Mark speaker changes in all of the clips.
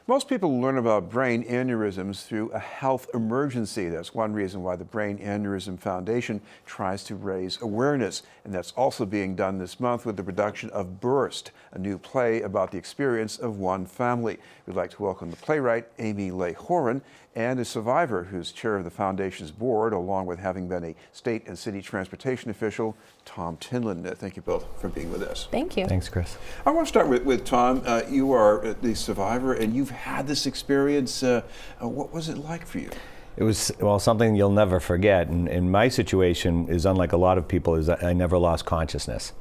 Speaker 1: Most people learn about brain aneurysms through a health emergency. That's one reason why the Brain Aneurysm Foundation tries to raise awareness. And that's also being done this month with the production of Burst, a new play about the experience of one family. We'd like to welcome the playwright, Leigh Horan, and a survivor who's chair of the foundation's board, along with having been a state and city transportation official, Tom Tinlin. Thank you both for being with us.
Speaker 2: Thank you.
Speaker 3: Thanks, Chris.
Speaker 1: I want to start with Tom. You are the survivor, and you've had this experience. What was it like for you?
Speaker 3: It was, well, something you'll never forget. And my situation is unlike a lot of people, is I never lost consciousness.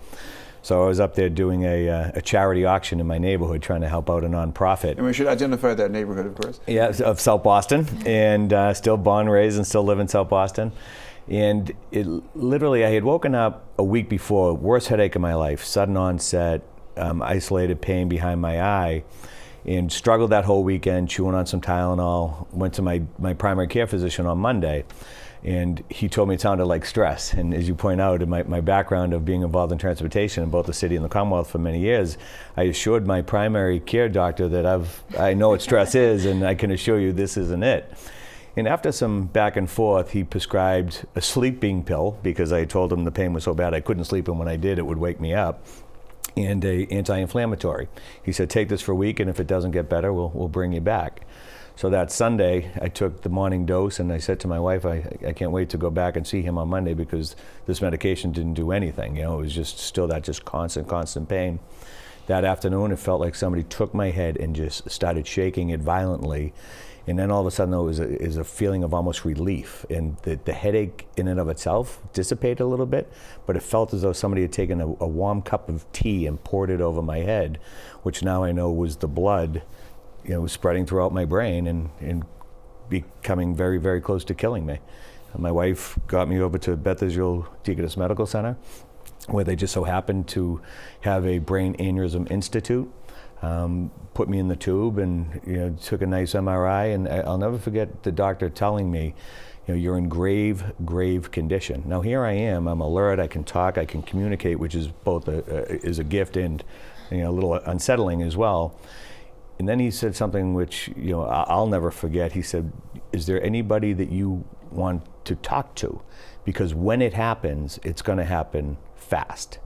Speaker 3: So I was up there doing a charity auction in my neighborhood, trying to help out a nonprofit.
Speaker 1: And we should identify that neighborhood, of course.
Speaker 3: Yeah, of South Boston, and still born, raised, and still live in South Boston. And it literally, I had woken up a week before, worst headache of my life, sudden onset, isolated pain behind my eye, and struggled that whole weekend, chewing on some Tylenol. Went to my primary care physician on Monday, and he told me it sounded like stress. And as you point out, in my background of being involved in transportation in both the city and the Commonwealth for many years, I assured my primary care doctor that I know what stress is, and I can assure you this isn't it. And after some back and forth, he prescribed a sleeping pill, because I told him the pain was so bad I couldn't sleep, and when I did, it would wake me up, and an anti-inflammatory. He said, take this for a week, and if it doesn't get better, we'll bring you back. So that Sunday, I took the morning dose, and I said to my wife, I can't wait to go back and see him on Monday, because this medication didn't do anything. You know, it was just still that just constant pain. That afternoon, it felt like somebody took my head and just started shaking it violently. And then all of a sudden, there was a feeling of almost relief. And the headache in and of itself dissipated a little bit, but it felt as though somebody had taken a warm cup of tea and poured it over my head, which now I know was the blood, spreading throughout my brain and becoming very, very close to killing me. And my wife got me over to Beth Israel Deaconess Medical Center, where they just so happened to have a Brain Aneurysm Institute. Put me in the tube and took a nice MRI, and I'll never forget the doctor telling me, you're in grave condition. Now here I am, I'm alert, I can talk, I can communicate, which is both is a gift and a little unsettling as well. And then he said something which I'll never forget. He said, is there anybody that you want to talk to? Because when it happens, it's going to happen fast.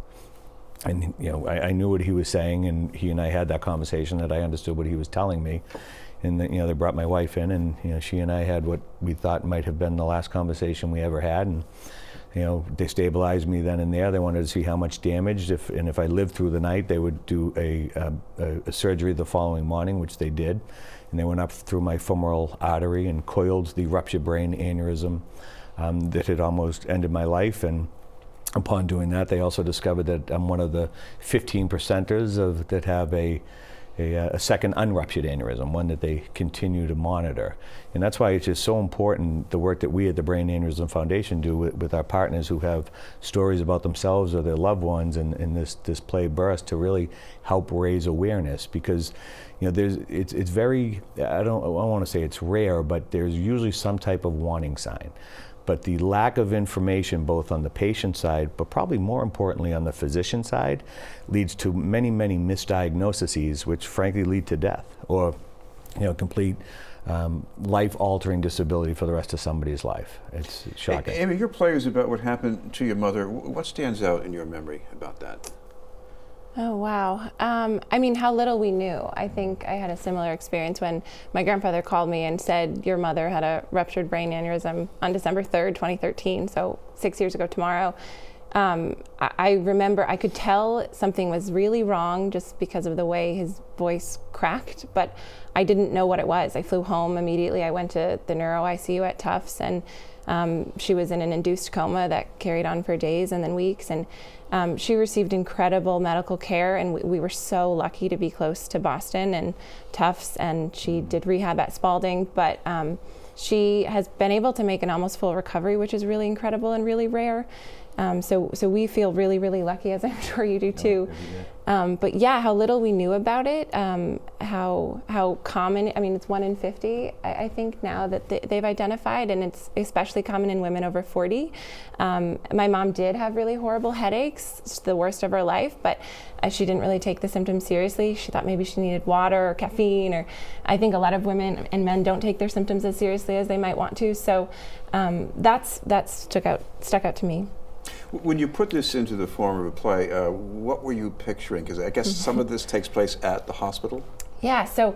Speaker 3: And I knew what he was saying, and he and I had that conversation, that I understood what he was telling me. And then, they brought my wife in, and she and I had what we thought might have been the last conversation we ever had. And they stabilized me then and there. They wanted to see how much damage, if I lived through the night, they would do a surgery the following morning, which they did. And they went up through my femoral artery and coiled the ruptured brain aneurysm that had almost ended my life. And upon doing that, they also discovered that I'm one of the 15%ers that have a second unruptured aneurysm, one that they continue to monitor. And that's why it's just so important, the work that we at the Brain Aneurysm Foundation do with our partners who have stories about themselves or their loved ones, and this play Burst, to really help raise awareness. Because it's very, I don't want to say it's rare, but there's usually some type of warning sign. But the lack of information, both on the patient side, but probably more importantly on the physician side, leads to many, many misdiagnoses, which frankly lead to death or complete life-altering disability for the rest of somebody's life. It's shocking.
Speaker 1: Amy, your play is about what happened to your mother. What stands out in your memory about that?
Speaker 2: Oh, wow. How little we knew. I think I had a similar experience when my grandfather called me and said, your mother had a ruptured brain aneurysm on December 3rd, 2013, so 6 years ago tomorrow. I remember I could tell something was really wrong just because of the way his voice cracked, but I didn't know what it was. I flew home immediately. I went to the neuro ICU at Tufts, and she was in an induced coma that carried on for days and then weeks. And she received incredible medical care, and we were so lucky to be close to Boston and Tufts, and she did rehab at Spalding, but she has been able to make an almost full recovery, which is really incredible and really rare. So we feel really, really lucky, as I'm sure you do too. But yeah, how little we knew about it, how common, I mean, it's 1 in 50, I think now that they've identified, and it's especially common in women over 40. My mom did have really horrible headaches, it's the worst of her life, but she didn't really take the symptoms seriously. She thought maybe she needed water or caffeine, or I think a lot of women and men don't take their symptoms as seriously as they might want to. So that's stuck out to me.
Speaker 1: When you put this into the form of a play, what were you picturing? Because I guess some of this takes place at the hospital?
Speaker 2: Yeah, so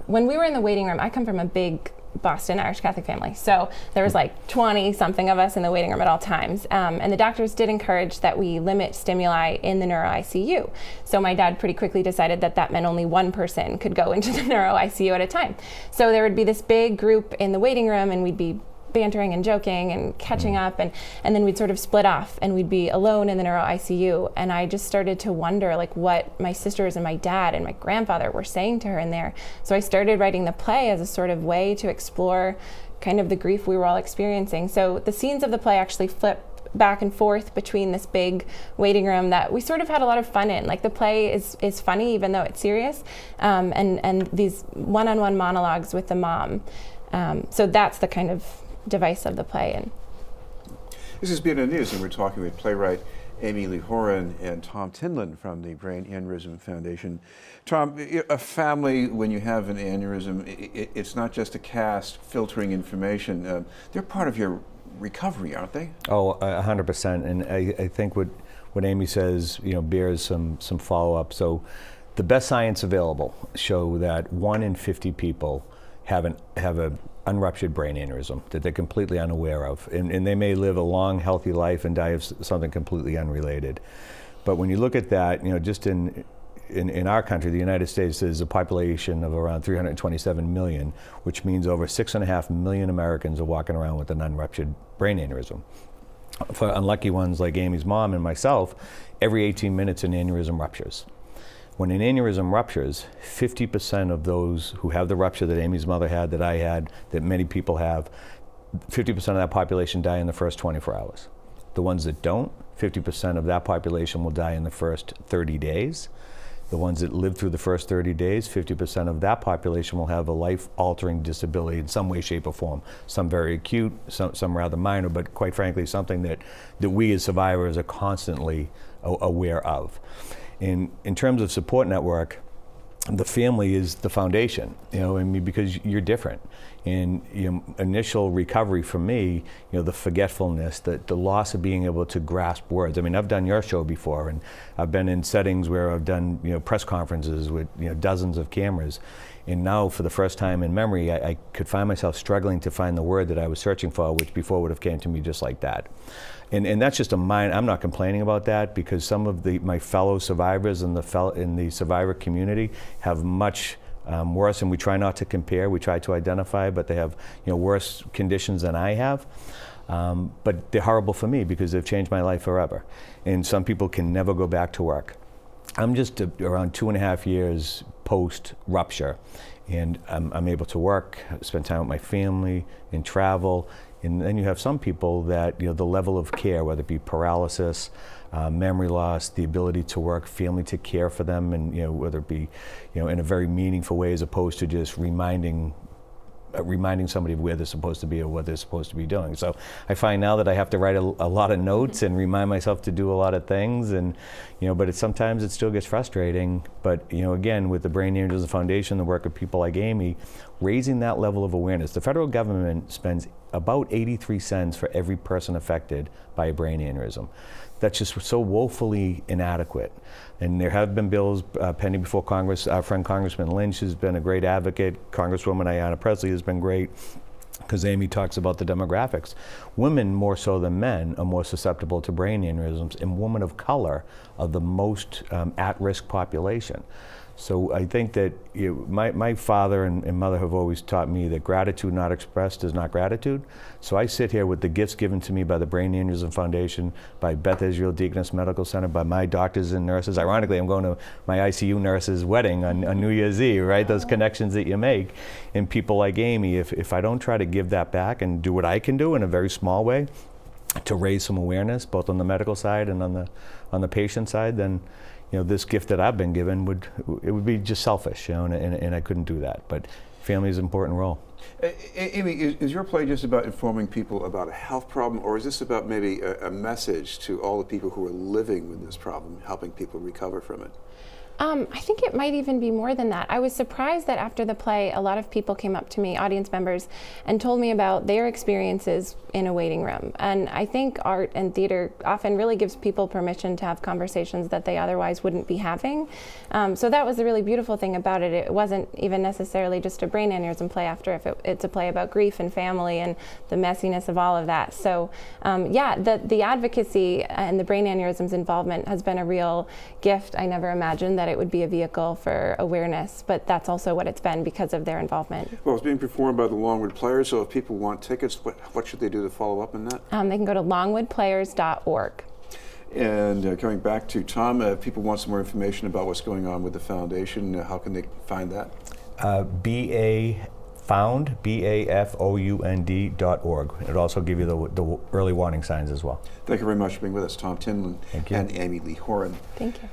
Speaker 2: when we were in the waiting room, I come from a big Boston Irish Catholic family, so there was like 20 something of us in the waiting room at all times, and the doctors did encourage that we limit stimuli in the neuro ICU. So my dad pretty quickly decided that meant only one person could go into the neuro ICU at a time. So there would be this big group in the waiting room, and we'd be bantering and joking and catching up, and then we'd sort of split off and we'd be alone in the neuro ICU. And I just started to wonder like what my sisters and my dad and my grandfather were saying to her in there. So I started writing the play as a sort of way to explore kind of the grief we were all experiencing. So the scenes of the play actually flip back and forth between this big waiting room that we sort of had a lot of fun in. Like the play is funny even though it's serious, and these one-on-one monologues with the mom. So that's the kind of device of the play. And
Speaker 1: this has been Aneurysm, and we're talking with playwright Leigh Horan and Tom Tinlin from the Brain Aneurysm Foundation. Tom, a family, when you have an aneurysm, it's not just a cast filtering information. They're part of your recovery, aren't they?
Speaker 3: Oh, 100%. And I think what Amy says, bears some follow-up. So the best science available show that 1 in 50 people have a unruptured brain aneurysm that they're completely unaware of. And they may live a long, healthy life and die of something completely unrelated. But when you look at that, just in our country, the United States, there's a population of around 327 million, which means over 6.5 million Americans are walking around with an unruptured brain aneurysm. For unlucky ones like Amy's mom and myself, every 18 minutes an aneurysm ruptures. When an aneurysm ruptures, 50% of those who have the rupture that Amy's mother had, that I had, that many people have, 50% of that population die in the first 24 hours. The ones that don't, 50% of that population will die in the first 30 days. The ones that live through the first 30 days, 50% of that population will have a life-altering disability in some way, shape, or form. Some very acute, some rather minor, but quite frankly, something that we as survivors are constantly aware of. In terms of support network, the family is the foundation, because you're different. And initial recovery for me, the forgetfulness, the loss of being able to grasp words. I mean, I've done your show before, and I've been in settings where I've done press conferences with dozens of cameras. And now, for the first time in memory, I could find myself struggling to find the word that I was searching for, which before would have came to me just like that. And that's just I'm not complaining about that, because some of my fellow survivors in the survivor community have much worse, and we try not to compare, we try to identify, but they have worse conditions than I have. But they're horrible for me because they've changed my life forever. And some people can never go back to work. I'm just around 2.5 years post-rupture, and I'm able to work, spend time with my family, and travel. And then you have some people that, the level of care, whether it be paralysis, memory loss, the ability to work, family to care for them, and whether it be, in a very meaningful way, as opposed to just reminding somebody of where they're supposed to be or what they're supposed to be doing. So I find now that I have to write a lot of notes and remind myself to do a lot of things, and but sometimes it still gets frustrating. But again, with the Brain Aneurysm Foundation, the work of people like Amy, raising that level of awareness. The federal government spends about 83 cents for every person affected by a brain aneurysm. That's just so woefully inadequate. And there have been bills pending before Congress. Our friend Congressman Lynch has been a great advocate. Congresswoman Ayanna Pressley has been great, because Amy talks about the demographics. Women, more so than men, are more susceptible to brain aneurysms, and women of color are the most at-risk population. So I think that my father and mother have always taught me that gratitude not expressed is not gratitude. So I sit here with the gifts given to me by the Brain Aneurysm Foundation, by Beth Israel Deaconess Medical Center, by my doctors and nurses. Ironically, I'm going to my ICU nurse's wedding on New Year's Eve, right? Those connections that you make. And people like Amy, if I don't try to give that back and do what I can do in a very small way, to raise some awareness, both on the medical side and on the patient side, then this gift that I've been given would be just selfish, and I couldn't do that. But family is an important role.
Speaker 1: Amy, is your play just about informing people about a health problem, or is this about maybe a message to all the people who are living with this problem, helping people recover from it?
Speaker 2: I think it might even be more than that. I was surprised that after the play, a lot of people came up to me, audience members, and told me about their experiences in a waiting room. And I think art and theater often really gives people permission to have conversations that they otherwise wouldn't be having. So that was the really beautiful thing about it. It wasn't even necessarily just a brain aneurysm play after. It's a play about grief and family and the messiness of all of that. So the advocacy and the brain aneurysm's involvement has been a real gift. I never imagined that it would be a vehicle for awareness, but that's also what it's been because of their involvement.
Speaker 1: Well, it's being performed by the Longwood Players, so if people want tickets, what should they do to follow up on that?
Speaker 2: They can go to longwoodplayers.org.
Speaker 1: And coming back to Tom, if people want some more information about what's going on with the foundation, how can they find that?
Speaker 3: BAFOUND.org. It'll also give you the early warning signs as well.
Speaker 1: Thank you very much for being with us, Tom Tinlin
Speaker 3: Thank you.
Speaker 1: and Amy Leigh Horan.
Speaker 2: Thank you.